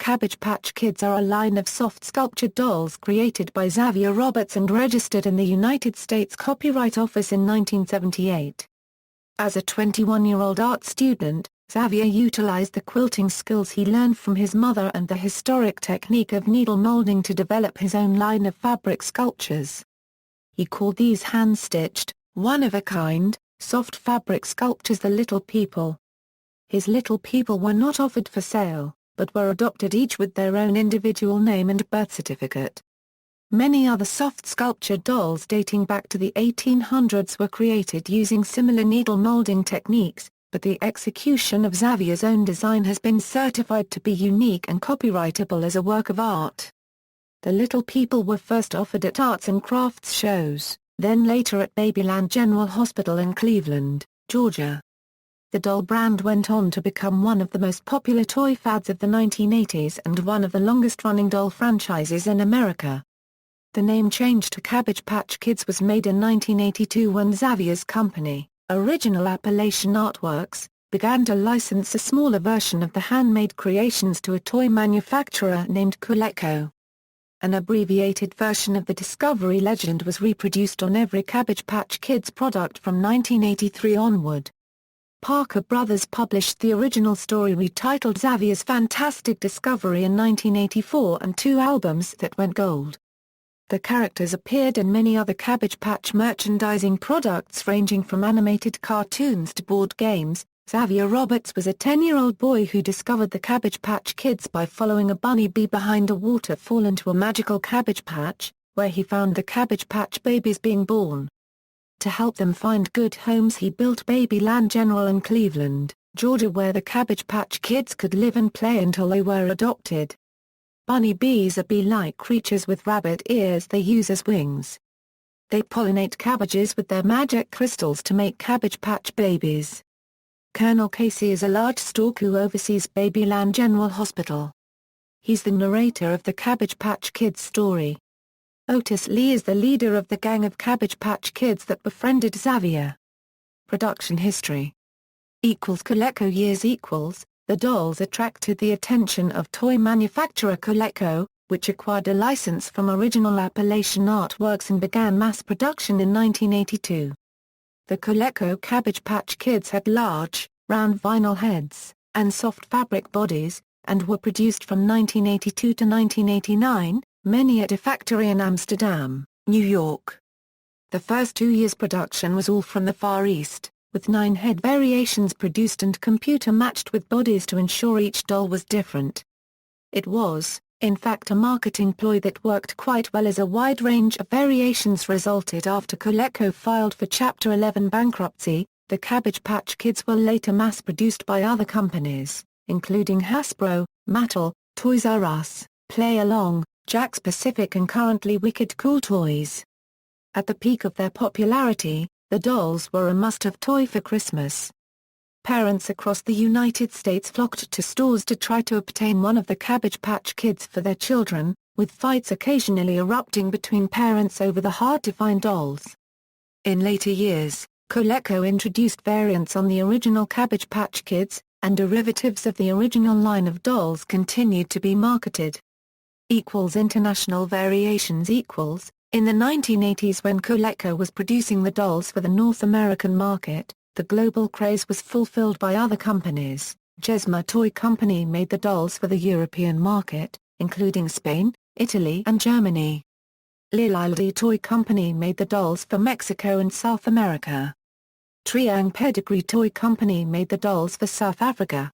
Cabbage Patch Kids are a line of soft sculptured dolls created by Xavier Roberts and registered in the United States Copyright Office in 1978. As a 21-year-old art student, Xavier utilized the quilting skills he learned from his mother and the historic technique of needle molding to develop his own line of fabric sculptures. He called these hand-stitched, one-of-a-kind, soft fabric sculptures the Little People. His Little People were not offered for sale, but were adopted each with their own individual name and birth certificate. Many other soft sculptured dolls dating back to the 1800s were created using similar needle molding techniques, but the execution of Xavier's own design has been certified to be unique and copyrightable as a work of art. The Little People were first offered at arts and crafts shows, then later at Babyland General Hospital in Cleveland, Georgia. The doll brand went on to become one of the most popular toy fads of the 1980s and one of the longest-running doll franchises in America. The name change to Cabbage Patch Kids was made in 1982 when Xavier's company, Original Appalachian Artworks, began to license a smaller version of the handmade creations to a toy manufacturer named Coleco. An abbreviated version of the Discovery legend was reproduced on every Cabbage Patch Kids product from 1983 onward. Parker Brothers published the original story retitled Xavier's Fantastic Discovery in 1984 and 2 albums that went gold. The characters appeared in many other Cabbage Patch merchandising products ranging from animated cartoons to board games. Xavier Roberts was a 10-year-old boy who discovered the Cabbage Patch Kids by following a bunny bee behind a waterfall into a magical cabbage patch, where he found the Cabbage Patch babies being born. To help them find good homes he built Babyland General in Cleveland, Georgia, where the Cabbage Patch Kids could live and play until they were adopted. Bunny bees are bee-like creatures with rabbit ears they use as wings. They pollinate cabbages with their magic crystals to make Cabbage Patch babies. Colonel Casey is a large stork who oversees Babyland General Hospital. He's the narrator of the Cabbage Patch Kids story. Otis Lee is the leader of the gang of Cabbage Patch Kids that befriended Xavier. Production history Coleco years The dolls attracted the attention of toy manufacturer Coleco, which acquired a license from Original Appalachian Artworks and began mass production in 1982. The Coleco Cabbage Patch Kids had large, round vinyl heads, and soft fabric bodies, and were produced from 1982 to 1989, many at a factory in Amsterdam, New York. The first 2 years' production was all from the Far East, with 9 head variations produced and computer-matched with bodies to ensure each doll was different. It was, in fact, a marketing ploy that worked quite well as a wide range of variations resulted after Coleco filed for Chapter 11 bankruptcy. The Cabbage Patch Kids were later mass-produced by other companies, including Hasbro, Mattel, Toys R Us, Play Along, Jakks Pacific and currently Wicked Cool Toys. At the peak of their popularity, the dolls were a must-have toy for Christmas. Parents across the United States flocked to stores to try to obtain one of the Cabbage Patch Kids for their children, with fights occasionally erupting between parents over the hard-to-find dolls. In later years, Coleco introduced variants on the original Cabbage Patch Kids, and derivatives of the original line of dolls continued to be marketed. International variations In the 1980s, when Coleco was producing the dolls for the North American market, the global craze was fulfilled by other companies. Jesma Toy Company made the dolls for the European market, including Spain, Italy and Germany. Lilildi Toy Company made the dolls for Mexico and South America. Triang Pedigree Toy Company made the dolls for South Africa.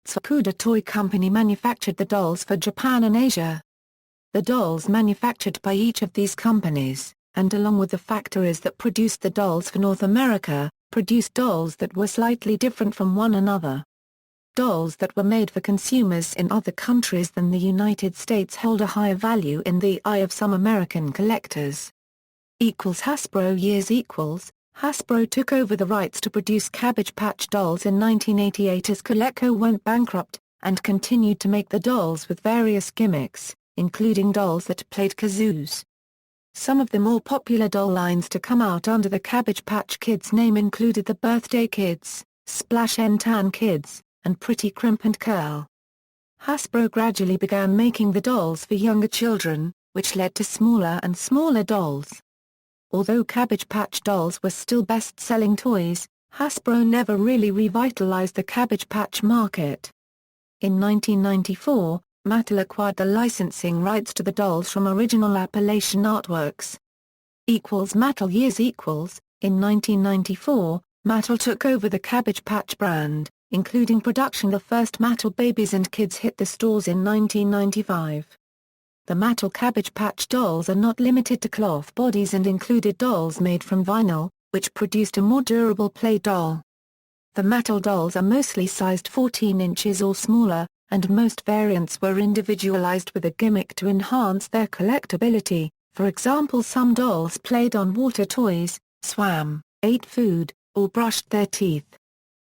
Tsukuda Toy Company manufactured the dolls for Japan and Asia. The dolls manufactured by each of these companies, and along with the factories that produced the dolls for North America, produced dolls that were slightly different from one another. Dolls that were made for consumers in other countries than the United States hold a higher value in the eye of some American collectors. Hasbro years Hasbro took over the rights to produce Cabbage Patch dolls in 1988 as Coleco went bankrupt, and continued to make the dolls with various gimmicks, including dolls that played kazoos. Some of the more popular doll lines to come out under the Cabbage Patch Kids name included the Birthday Kids, Splash and Tan Kids, and Pretty Crimp and Curl. Hasbro gradually began making the dolls for younger children, which led to smaller and smaller dolls. Although Cabbage Patch dolls were still best-selling toys, Hasbro never really revitalized the Cabbage Patch market. In 1994, Mattel acquired the licensing rights to the dolls from Original Appalachian Artworks. Mattel years In 1994, Mattel took over the Cabbage Patch brand, including production. The first Mattel Babies and Kids hit the stores in 1995. The Mattel Cabbage Patch dolls are not limited to cloth bodies and included dolls made from vinyl, which produced a more durable play doll. The Mattel dolls are mostly sized 14 inches or smaller, and most variants were individualized with a gimmick to enhance their collectability. For example, some dolls played on water toys, swam, ate food, or brushed their teeth.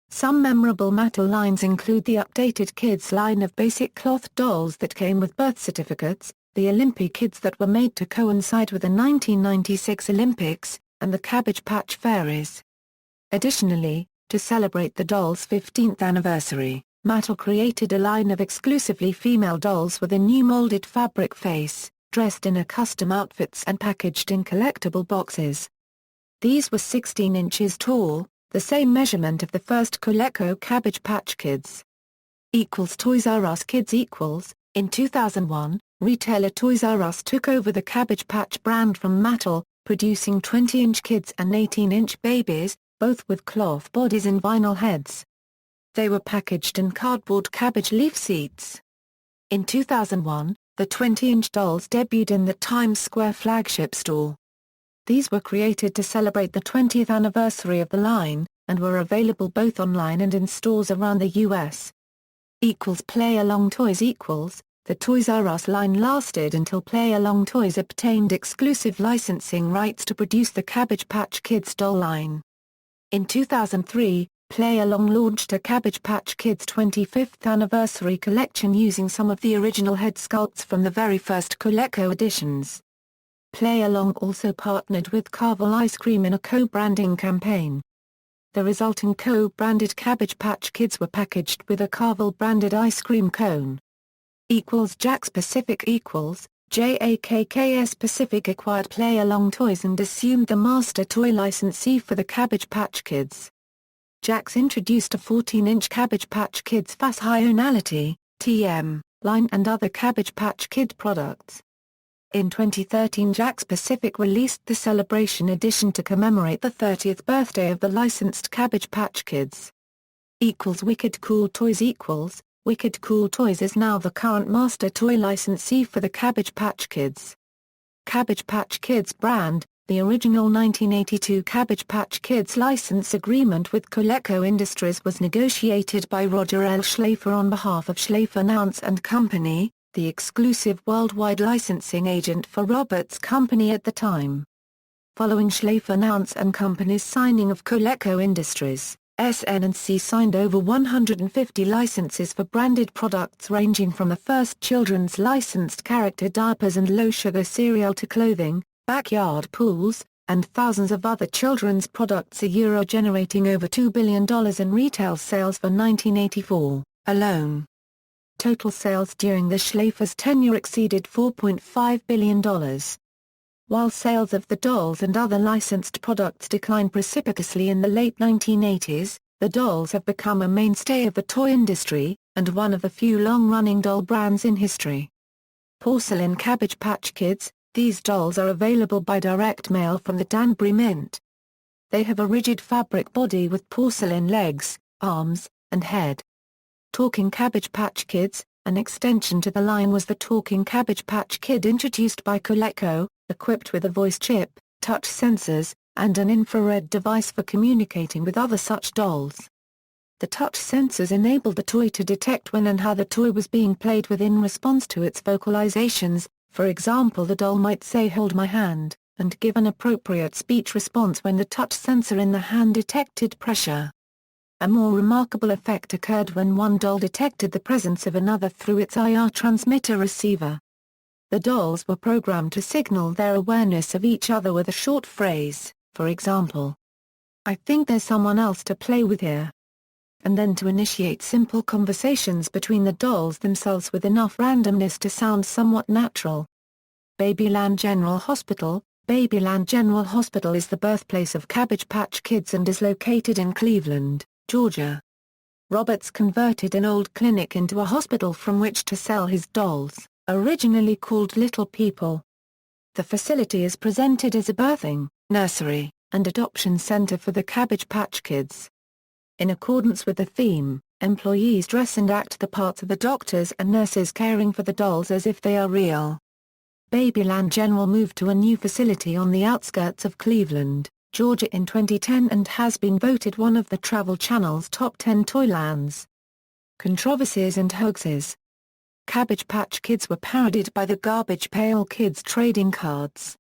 Some memorable Mattel lines include the updated Kids line of basic cloth dolls that came with birth certificates, the Olympi Kids that were made to coincide with the 1996 Olympics, and the Cabbage Patch Fairies. Additionally, to celebrate the doll's 15th anniversary, Mattel created a line of exclusively female dolls with a new molded fabric face, dressed in custom outfits and packaged in collectible boxes. These were 16 inches tall, the same measurement of the first Coleco Cabbage Patch Kids. Toys R Us Kids In 2001, retailer Toys R Us took over the Cabbage Patch brand from Mattel, producing 20-inch kids and 18-inch babies, both with cloth bodies and vinyl heads. They were packaged in cardboard cabbage leaf seats. In 2001, the 20-inch dolls debuted in the Times Square flagship store. These were created to celebrate the 20th anniversary of the line, and were available both online and in stores around the U.S. Play-Along Toys The Toys R Us line lasted until Play-Along Toys obtained exclusive licensing rights to produce the Cabbage Patch Kids doll line. In 2003, Play-Along launched a Cabbage Patch Kids 25th anniversary collection using some of the original head sculpts from the very first Coleco editions. Play-Along also partnered with Carvel Ice Cream in a co-branding campaign. The resulting co-branded Cabbage Patch Kids were packaged with a Carvel-branded ice cream cone. Jakks Pacific JAKKS Pacific acquired Play-Along Toys and assumed the master toy licensee for the Cabbage Patch Kids. Jakks introduced a 14-inch Cabbage Patch Kids Fashionality TM line and other Cabbage Patch Kid products. In 2013, Jakks Pacific released the Celebration Edition to commemorate the 30th birthday of the licensed Cabbage Patch Kids. Wicked Cool Toys Wicked Cool Toys is now the current master toy licensee for the Cabbage Patch Kids. Cabbage Patch Kids brand. The original 1982 Cabbage Patch Kids license agreement with Coleco Industries was negotiated by Roger L. Schlafer on behalf of Schlafer Nance and Company, the exclusive worldwide licensing agent for Roberts Company at the time. Following Schlafer Nance and Company's signing of Coleco Industries, SN&C signed over 150 licenses for branded products ranging from the first children's licensed character diapers and low-sugar cereal to clothing, backyard pools, and thousands of other children's products, generating over $2 billion in retail sales for 1984 alone. Total sales during the Schlafer's tenure exceeded $4.5 billion. While sales of the dolls and other licensed products declined precipitously in the late 1980s, the dolls have become a mainstay of the toy industry, and one of the few long-running doll brands in history. Porcelain Cabbage Patch Kids. These dolls are available by direct mail from the Danbury Mint. They have a rigid fabric body with porcelain legs, arms, and head. Talking Cabbage Patch Kids. An extension to the line was the Talking Cabbage Patch Kid introduced by Coleco, equipped with a voice chip, touch sensors, and an infrared device for communicating with other such dolls. The touch sensors enabled the toy to detect when and how the toy was being played with in response to its vocalizations. For example, the doll might say "hold my hand," and give an appropriate speech response when the touch sensor in the hand detected pressure. A more remarkable effect occurred when one doll detected the presence of another through its IR transmitter receiver. The dolls were programmed to signal their awareness of each other with a short phrase, for example, "I think there's someone else to play with here." and then to initiate simple conversations between the dolls themselves with enough randomness to sound somewhat natural. Babyland General Hospital. Babyland General Hospital is the birthplace of Cabbage Patch Kids and is located in Cleveland, Georgia. Roberts converted an old clinic into a hospital from which to sell his dolls, originally called Little People. The facility is presented as a birthing, nursery, and adoption center for the Cabbage Patch Kids. In accordance with the theme, employees dress and act the parts of the doctors and nurses caring for the dolls as if they are real. Babyland General moved to a new facility on the outskirts of Cleveland, Georgia in 2010 and has been voted one of the Travel Channel's top 10 toylands. Controversies and Hoaxes. Cabbage Patch Kids were parodied by the Garbage Pail Kids trading cards.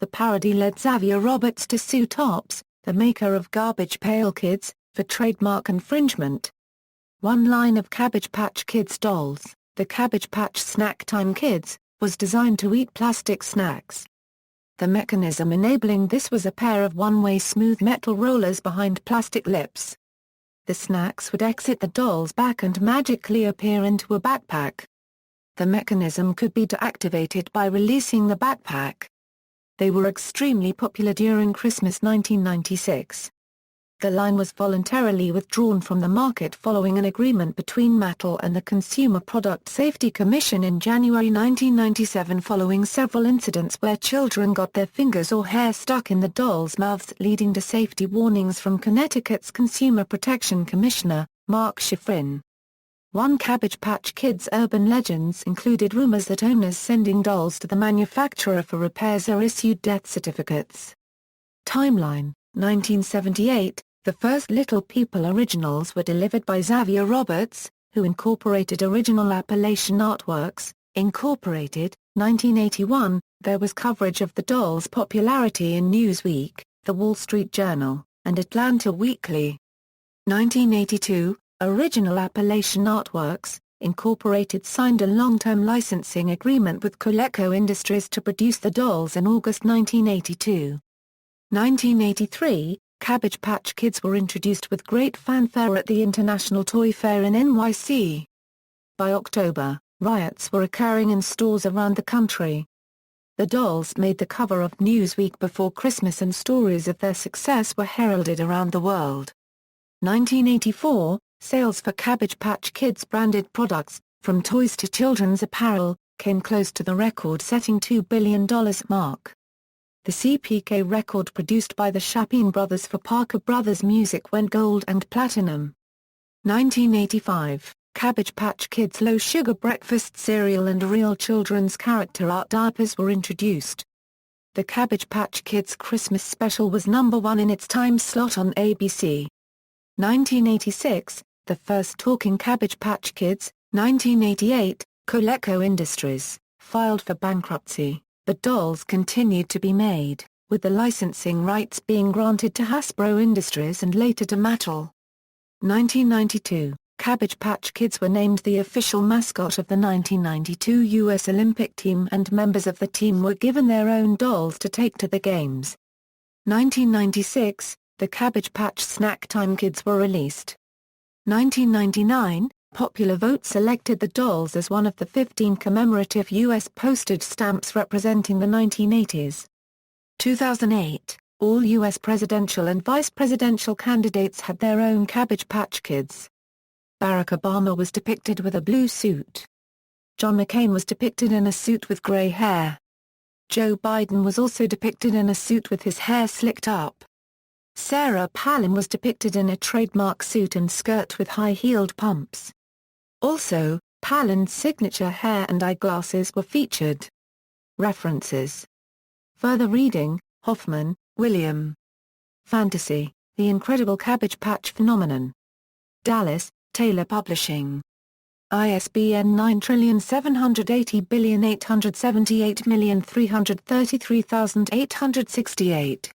The parody led Xavier Roberts to sue Topps, the maker of Garbage Pail Kids, for trademark infringement. One line of Cabbage Patch Kids dolls, the Cabbage Patch Snacktime Kids, was designed to eat plastic snacks. The mechanism enabling this was a pair of one-way smooth metal rollers behind plastic lips. The snacks would exit the doll's back and magically appear into a backpack. The mechanism could be deactivated by releasing the backpack. They were extremely popular during Christmas 1996. The line was voluntarily withdrawn from the market following an agreement between Mattel and the Consumer Product Safety Commission in January 1997 following several incidents where children got their fingers or hair stuck in the dolls' mouths leading to safety warnings from Connecticut's Consumer Protection Commissioner, Mark Schifrin. One Cabbage Patch Kids urban legends included rumors that owners sending dolls to the manufacturer for repairs are issued death certificates. Timeline: 1978, the first Little People originals were delivered by Xavier Roberts, who incorporated original Appalachian Artworks, Incorporated. 1981, there was coverage of the dolls' popularity in Newsweek, The Wall Street Journal, and Atlanta Weekly. 1982, original Appalachian Artworks, Incorporated signed a long-term licensing agreement with Coleco Industries to produce the dolls in August 1982. 1983, Cabbage Patch Kids were introduced with great fanfare at the International Toy Fair in NYC. By October, riots were occurring in stores around the country. The dolls made the cover of Newsweek before Christmas and stories of their success were heralded around the world. 1984, sales for Cabbage Patch Kids branded products, from toys to children's apparel, came close to the record-setting $2 billion mark. The CPK record produced by the Chapin brothers for Parker Brothers Music went gold and platinum. 1985, Cabbage Patch Kids low-sugar breakfast cereal and real children's character art diapers were introduced. The Cabbage Patch Kids Christmas special was #1 in its time slot on ABC. 1986, the first talking Cabbage Patch Kids. 1988, Coleco Industries, filed for bankruptcy. The dolls continued to be made, with the licensing rights being granted to Hasbro Industries and later to Mattel. 1992, Cabbage Patch Kids were named the official mascot of the 1992 U.S. Olympic team and members of the team were given their own dolls to take to the games. 1996, the Cabbage Patch Snacktime Kids were released. 1999, popular vote selected the dolls as one of the 15 commemorative U.S. postage stamps representing the 1980s. 2008, all U.S. presidential and vice presidential candidates had their own Cabbage Patch Kids. Barack Obama was depicted with a blue suit. John McCain was depicted in a suit with gray hair. Joe Biden was also depicted in a suit with his hair slicked up. Sarah Palin was depicted in a trademark suit and skirt with high-heeled pumps. Also, Palin's signature hair and eyeglasses were featured. References. Further reading, Hoffman, William. Fantasy, The Incredible Cabbage Patch Phenomenon. Dallas, Taylor Publishing. ISBN 9780878333868.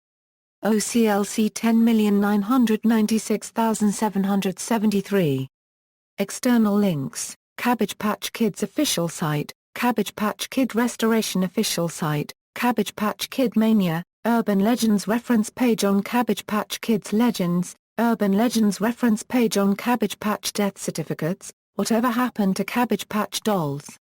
OCLC 10996773. External links, Cabbage Patch Kids official site, Cabbage Patch Kid Restoration official site, Cabbage Patch Kid Mania, Urban Legends reference page on Cabbage Patch Kids Legends, Urban Legends reference page on Cabbage Patch death certificates. Whatever happened to Cabbage Patch dolls?